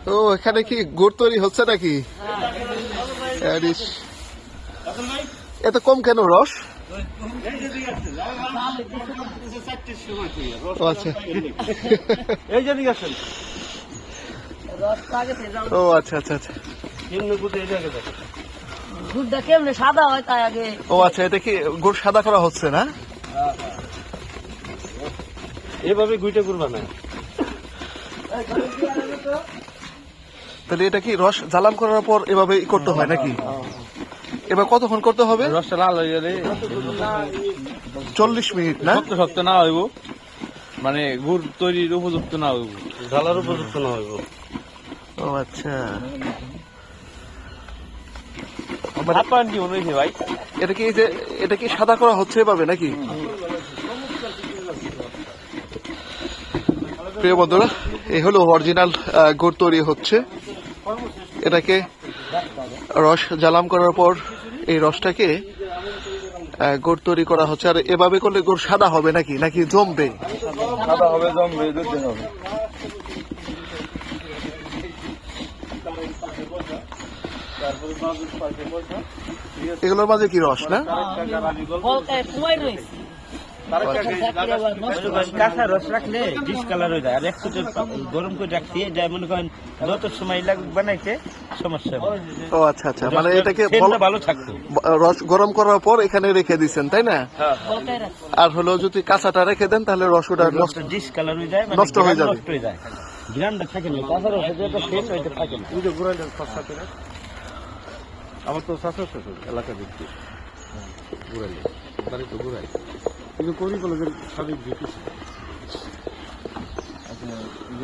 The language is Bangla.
ও এখানে কি গুড় তৈরি হচ্ছে নাকি? এত কম কেন রস? ও আচ্ছা। ও আচ্ছা আচ্ছা আচ্ছা। গুড়টা কেমনে সাদা হয় তাই আগে। ও আচ্ছা, এটা কি গুড় সাদা করা হচ্ছে না? এভাবে গুইটা করবা না। তাহলে এটা কি রস জ্বালাম করার পর এভাবে করতে হয় নাকি? এবার কতক্ষণ করতে হবে? রসটা লাল হয়ে গেলে 40 মিনিট না? শক্ত শক্ত না হইব, মানে গুড় তৈরির উপযুক্ত না হইব, ঢালার উপযুক্ত না হইব। ও আচ্ছা। আপনার কি মনে হয়েছে ভাই? এটা কি এটা কি সাদা করা হচ্ছে এভাবে নাকি? প্রিয় বন্ধুরা, এই হলো অরিজিনাল গুড় তৈরি হচ্ছে। এটাকে রস জ্বালাম করার পর এই রসটাকে গুড় তৈরি করা হচ্ছে। আর এভাবে করলে গুড় সাদা হবে নাকি নাকি জমবে? সাদা হবে, জমবে, দুধ হবে। এগুলোর মাঝে কি রস না? কাঁচা রস রাখলে ডিসকালার হয়ে যায়, আর একটু গরম করে রাখছি, এটা মনে করেন যত সময় লাগবে বানাইতে সমস্যা হবে। ও আচ্ছা আচ্ছা, মানে এটাকে ভালো থাকতো। রস গরম করার পর এখানে রেখে দিচ্ছেন তাই না? আর হলো যদি কাঁচাটা রেখে দেন তাহলে রসটা ডিসকালার হয়ে যায়, নষ্ট হয়ে যাবে। নষ্ট হয়ে যায়, গ্রানটা থাকে না। কাঁচা রসে যেটা সেল ওইটা থাকে না। আমার তো শাশুড় শ্বশুর এলাকা দেখছি ঘুরাইলে, তারই তো ঘুরাই কিন্তু করি কলেজের সাবেক ব্রিটিশ।